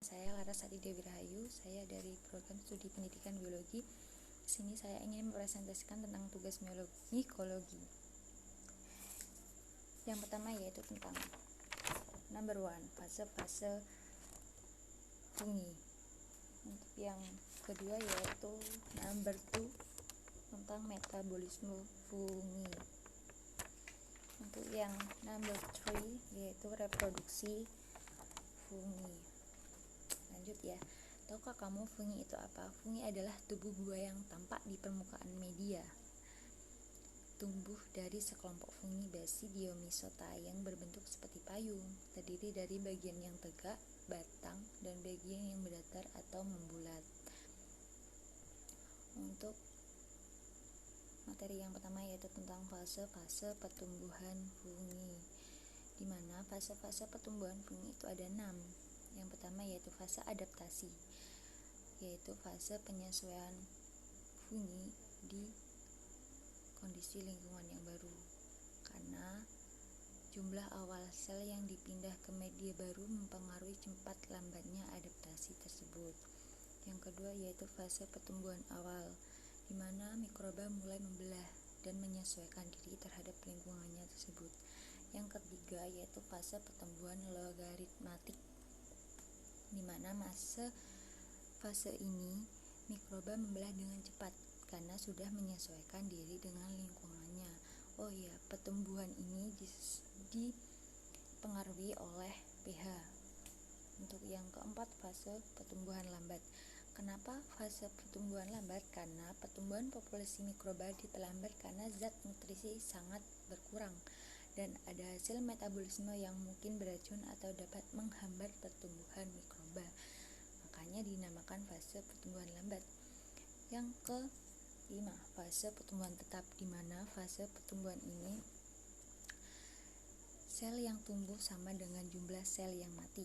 saya Larasati Dewi Rahayu. Saya dari program studi pendidikan biologi. Di sini saya ingin mempresentasikan tentang tugas mikologi. Yang pertama yaitu tentang number 1, fase-fase fungi. Untuk yang kedua yaitu number 2, tentang metabolisme fungi. Untuk yang number 3 yaitu reproduksi fungi. Lanjut ya. Tahukah kamu fungi itu apa? Fungi adalah tubuh buah yang tampak di permukaan media. Tumbuh dari sekelompok fungi Basidiomysota yang berbentuk seperti payung, terdiri dari bagian yang tegak, batang, dan bagian yang berdatar atau membulat. Untuk materi yang pertama yaitu tentang fase-fase pertumbuhan fungi, di mana fase-fase pertumbuhan fungi itu ada 6. Yang pertama yaitu fase adaptasi, yaitu fase penyesuaian fungi di kondisi lingkungan yang baru, karena jumlah awal sel yang dipindah ke media baru mempengaruhi cepat lambatnya adaptasi tersebut. Yang kedua yaitu fase pertumbuhan awal, di mana mikroba mulai membelah dan menyesuaikan diri terhadap lingkungannya tersebut. Yang ketiga yaitu fase pertumbuhan logaritmatik, di mana fase ini mikroba membelah dengan cepat karena sudah menyesuaikan diri dengan lingkungannya. Oh ya, pertumbuhan ini dipengaruhi oleh pH. Untuk yang keempat, fase pertumbuhan lambat. Kenapa fase pertumbuhan lambat? Karena pertumbuhan populasi mikroba diperlambat karena zat nutrisi sangat berkurang dan ada hasil metabolisme yang mungkin beracun atau dapat menghambat pertumbuhan mikroba. Makanya dinamakan fase pertumbuhan lambat. Yang kelima, fase pertumbuhan tetap, di mana fase pertumbuhan ini sel yang tumbuh sama dengan jumlah sel yang mati.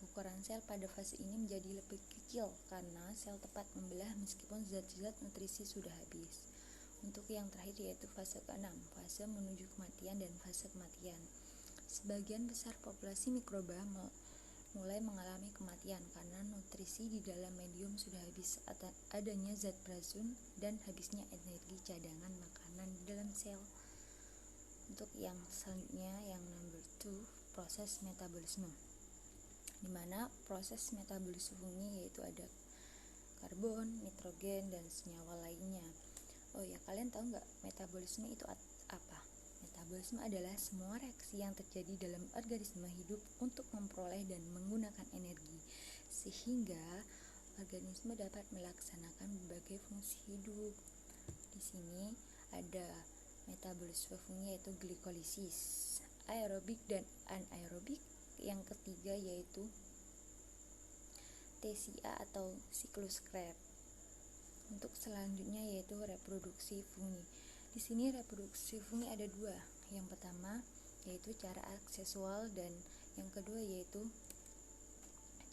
Ukuran sel pada fase ini menjadi lebih kecil karena sel tepat membelah meskipun zat-zat nutrisi sudah habis. Untuk yang terakhir yaitu fase ke-6, fase menuju kematian dan fase kematian. Sebagian besar populasi mikroba mulai mengalami kematian karena nutrisi di dalam medium sudah habis, adanya zat beracun, dan habisnya energi cadangan makanan di dalam sel. Untuk yang selanjutnya, yang number 2, proses metabolisme, di mana proses metabolisme fungi yaitu ada karbon, nitrogen, dan senyawa lainnya. Oh ya, kalian tahu nggak metabolisme itu apa? Metabolisme adalah semua reaksi yang terjadi dalam organisme hidup untuk memperoleh dan menggunakan energi, sehingga organisme dapat melaksanakan berbagai fungsi hidup. Di sini ada metabolisme fungi yaitu glikolisis, aerobik dan anaerobik. Yang ketiga yaitu TCA atau siklus Krebs. Untuk selanjutnya yaitu reproduksi fungi. Di sini reproduksi fungi ada 2. Yang pertama yaitu cara aksesual dan yang kedua yaitu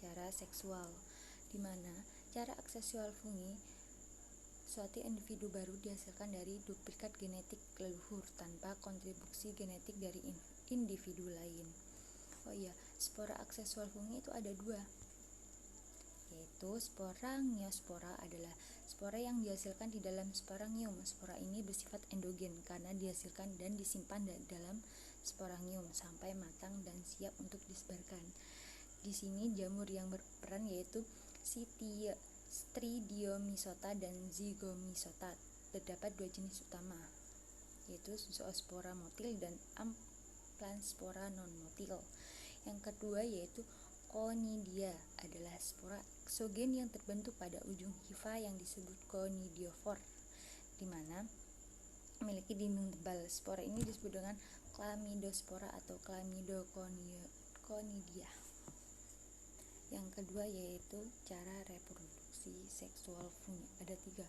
cara seksual. Di mana cara aksesual fungi, suatu individu baru dihasilkan dari duplikat genetik leluhur tanpa kontribusi genetik dari individu lain. Oh iya, spora aksesual fungi itu ada 2, yaitu spora ngiospora adalah spora yang dihasilkan di dalam sporangium. Spora ini bersifat endogen karena dihasilkan dan disimpan dalam sporangium sampai matang dan siap untuk disebarkan. Di sini jamur yang berperan yaitu Stridiomisota dan Zygomysota. Terdapat 2 jenis utama, yaitu Zoospora motil dan Amplanspora non-motil. Yang kedua yaitu Conidia, adalah spora eksogen yang terbentuk pada ujung hifa yang disebut conidiofor, di mana memiliki dinding tebal. Spora ini disebut dengan Chlamydospora atau Chlamydoconidia. Yang kedua yaitu cara reproduksi seksual fungi. Ada 3,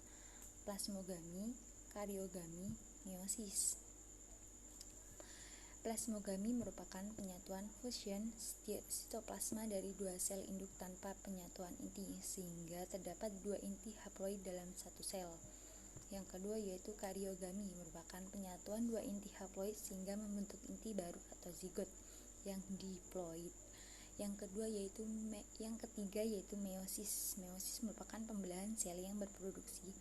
plasmogami, karyogami, meiosis. Plasmogami merupakan penyatuan fusion sitoplasma dari 2 sel induk tanpa penyatuan inti, sehingga terdapat 2 inti haploid dalam satu sel. Yang kedua yaitu karyogami, merupakan penyatuan 2 inti haploid sehingga membentuk inti baru atau zigot yang diploid. Yang ketiga yaitu meiosis. Meiosis merupakan pembelahan sel yang berproduksi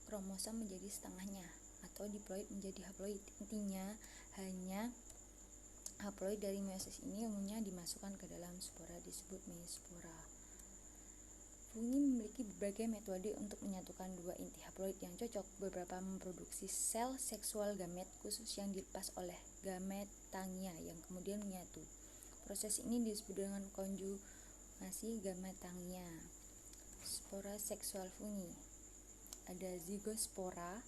kromosom menjadi setengahnya atau diploid menjadi haploid. Intinya hanya haploid dari meiosis ini umumnya dimasukkan ke dalam spora, disebut meiospora. Fungi memiliki berbagai metode untuk menyatukan dua inti haploid yang cocok. Beberapa memproduksi sel seksual gamet khusus yang dilepas oleh gametangia yang kemudian menyatu. Proses ini disebut dengan konjugasi gametangia. Spora seksual fungi. Ada zigospora,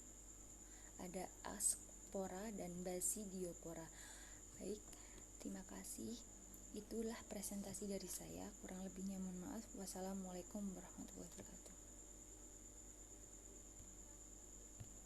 ada aspora, dan basidiopora. Baik, terima kasih. Itulah presentasi dari saya. Kurang lebihnya mohon maaf. Wassalamualaikum warahmatullahi wabarakatuh.